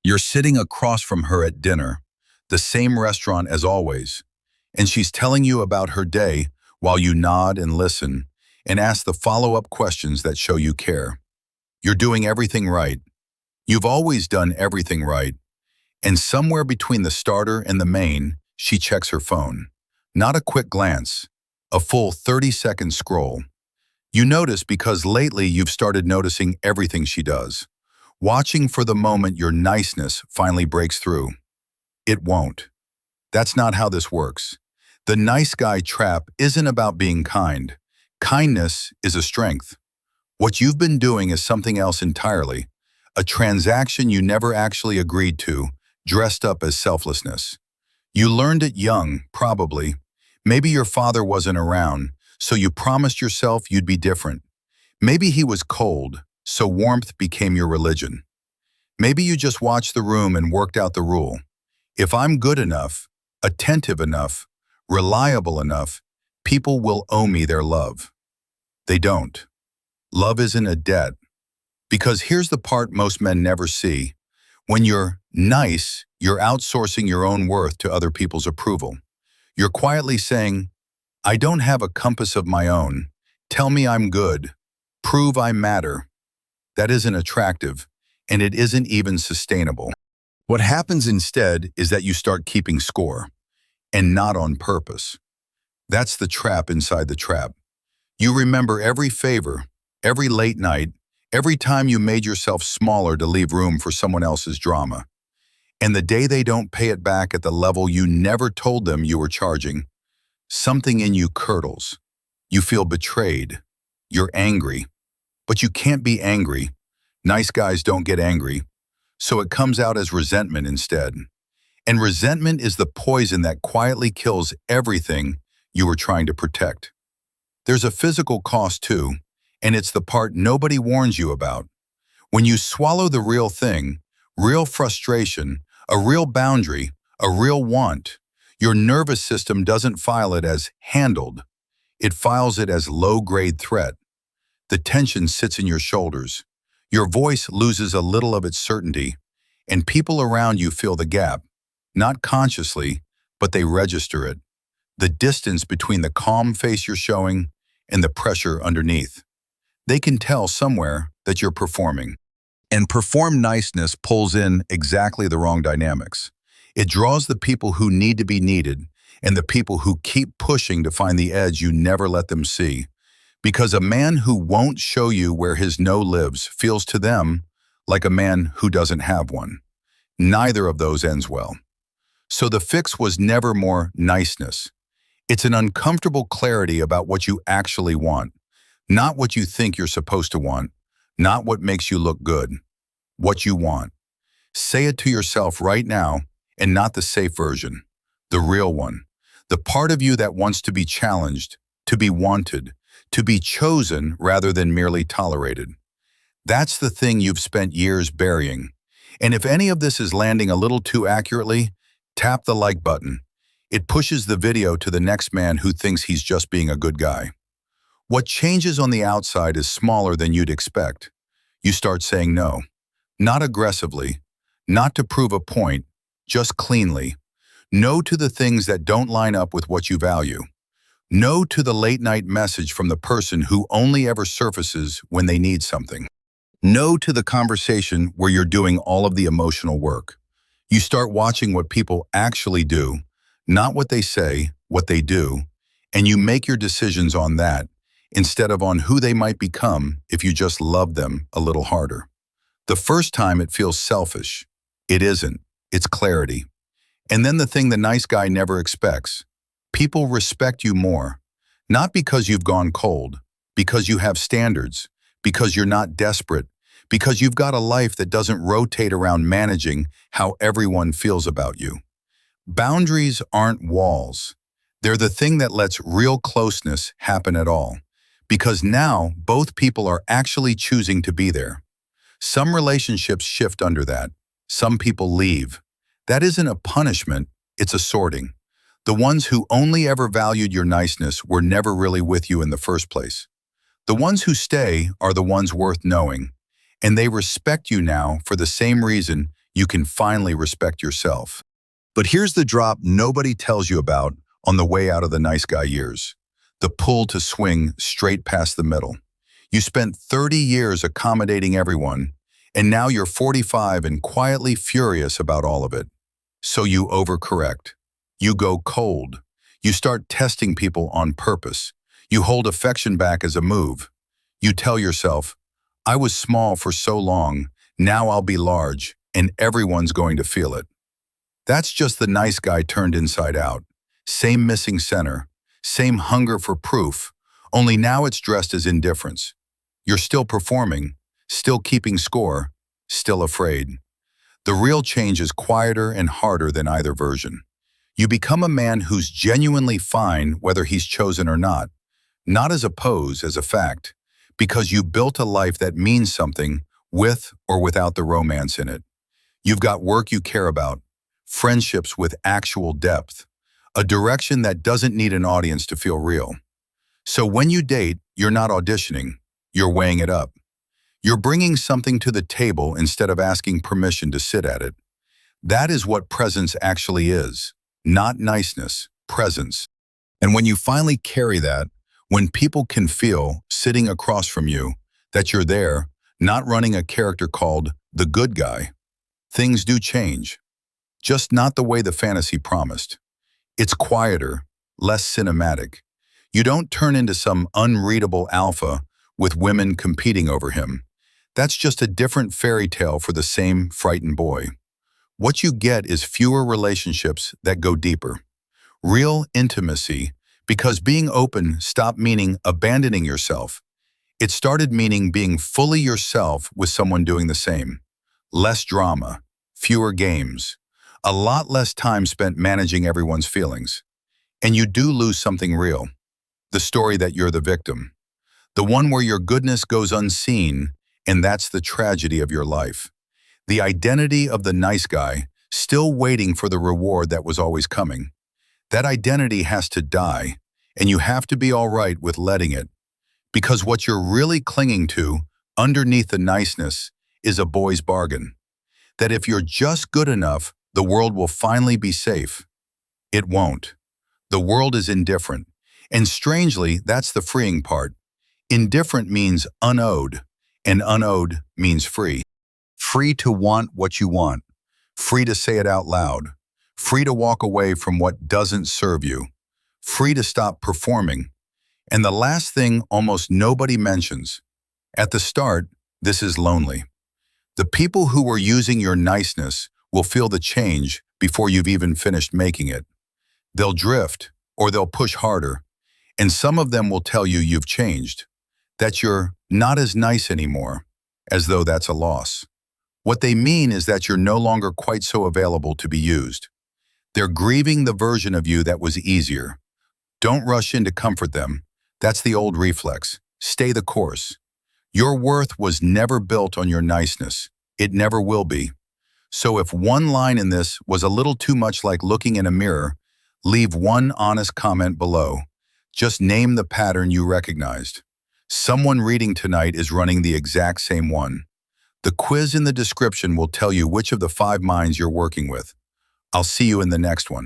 You're sitting across from her at dinner, the same restaurant as always, and she's telling you about her day while you nod and listen and ask the follow-up questions that show you care. You're doing everything right. You've always done everything right. And somewhere between the starter and the main, she checks her phone. Not a quick glance, a full 30-second scroll. You notice because lately you've started noticing everything she does, watching for the moment your niceness finally breaks through. It won't. That's not how this works. The nice guy trap isn't about being kind. Kindness is a strength. What you've been doing is something else entirely, a transaction you never actually agreed to, dressed up as selflessness. You learned it young, probably. Maybe your father wasn't around, so you promised yourself you'd be different. Maybe he was cold, so warmth became your religion. Maybe you just watched the room and worked out the rule. If I'm good enough, attentive enough, reliable enough, people will owe me their love. They don't. Love isn't a debt. Because here's the part most men never see. When you're nice, you're outsourcing your own worth to other people's approval. You're quietly saying, I don't have a compass of my own. Tell me I'm good. Prove I matter. That isn't attractive, and it isn't even sustainable. What happens instead is that you start keeping score, and not on purpose. That's the trap inside the trap. You remember every favor, every late night, every time you made yourself smaller to leave room for someone else's drama. And the day they don't pay it back at the level you never told them you were charging, something in you curdles. You feel betrayed. You're angry. But you can't be angry. Nice guys don't get angry. So it comes out as resentment instead. And resentment is the poison that quietly kills everything you were trying to protect. There's a physical cost too, and it's the part nobody warns you about. When you swallow the real thing, real frustration, a real boundary, a real want, your nervous system doesn't file it as handled. It files it as low-grade threat. The tension sits in your shoulders. Your voice loses a little of its certainty, and people around you feel the gap, not consciously, but they register it. The distance between the calm face you're showing and the pressure underneath. They can tell somewhere that you're performing. And perform niceness pulls in exactly the wrong dynamics. It draws the people who need to be needed and the people who keep pushing to find the edge you never let them see. Because a man who won't show you where his no lives feels to them like a man who doesn't have one. Neither of those ends well. So the fix was never more niceness. It's an uncomfortable clarity about what you actually want, not what you think you're supposed to want, not what makes you look good, what you want. Say it to yourself right now, and not the safe version, the real one, the part of you that wants to be challenged, to be wanted, to be chosen rather than merely tolerated. That's the thing you've spent years burying. And if any of this is landing a little too accurately, tap the like button. It pushes the video to the next man who thinks he's just being a good guy. What changes on the outside is smaller than you'd expect. You start saying no, not aggressively, not to prove a point, just cleanly. No to the things that don't line up with what you value. No to the late-night message from the person who only ever surfaces when they need something. No to the conversation where you're doing all of the emotional work. You start watching what people actually do, not what they say, what they do, and you make your decisions on that instead of on who they might become if you just love them a little harder. The first time it feels selfish. It isn't. It's clarity. And then the thing the nice guy never expects. People respect you more, not because you've gone cold, because you have standards, because you're not desperate, because you've got a life that doesn't rotate around managing how everyone feels about you. Boundaries aren't walls. They're the thing that lets real closeness happen at all, because now both people are actually choosing to be there. Some relationships shift under that. Some people leave. That isn't a punishment, it's a sorting. The ones who only ever valued your niceness were never really with you in the first place. The ones who stay are the ones worth knowing, and they respect you now for the same reason you can finally respect yourself. But here's the drop nobody tells you about on the way out of the nice guy years. The pull to swing straight past the middle. You spent 30 years accommodating everyone, and now you're 45 and quietly furious about all of it. So you overcorrect. You go cold. You start testing people on purpose. You hold affection back as a move. You tell yourself, I was small for so long, now I'll be large, and everyone's going to feel it. That's just the nice guy turned inside out. Same missing center, same hunger for proof, only now it's dressed as indifference. You're still performing, still keeping score, still afraid. The real change is quieter and harder than either version. You become a man who's genuinely fine whether he's chosen or not as a pose, as a fact, because you built a life that means something with or without the romance in it. You've got work you care about, friendships with actual depth, a direction that doesn't need an audience to feel real. So when you date, you're not auditioning, you're weighing it up. You're bringing something to the table instead of asking permission to sit at it. That is what presence actually is, not niceness, presence. And when you finally carry that, when people can feel, sitting across from you, that you're there, not running a character called the good guy, things do change. Just not the way the fantasy promised. It's quieter, less cinematic. You don't turn into some unreadable alpha with women competing over him. That's just a different fairy tale for the same frightened boy. What you get is fewer relationships that go deeper. Real intimacy, because being open stopped meaning abandoning yourself. It started meaning being fully yourself with someone doing the same. Less drama, fewer games, a lot less time spent managing everyone's feelings. And you do lose something real. The story that you're the victim. The one where your goodness goes unseen, and that's the tragedy of your life. The identity of the nice guy, still waiting for the reward that was always coming. That identity has to die, and you have to be all right with letting it. Because what you're really clinging to, underneath the niceness, is a boy's bargain. That if you're just good enough, the world will finally be safe. It won't. The world is indifferent. And strangely, that's the freeing part. Indifferent means unowed, and unowed means free. Free to want what you want. Free to say it out loud. Free to walk away from what doesn't serve you. Free to stop performing. And the last thing almost nobody mentions. At the start, this is lonely. The people who were using your niceness will feel the change before you've even finished making it. They'll drift, or they'll push harder, and some of them will tell you you've changed, that you're not as nice anymore, as though that's a loss. What they mean is that you're no longer quite so available to be used. They're grieving the version of you that was easier. Don't rush in to comfort them. That's the old reflex. Stay the course. Your worth was never built on your niceness. It never will be. So if one line in this was a little too much like looking in a mirror, leave one honest comment below. Just name the pattern you recognized. Someone reading tonight is running the exact same one. The quiz in the description will tell you which of the 5 minds you're working with. I'll see you in the next one.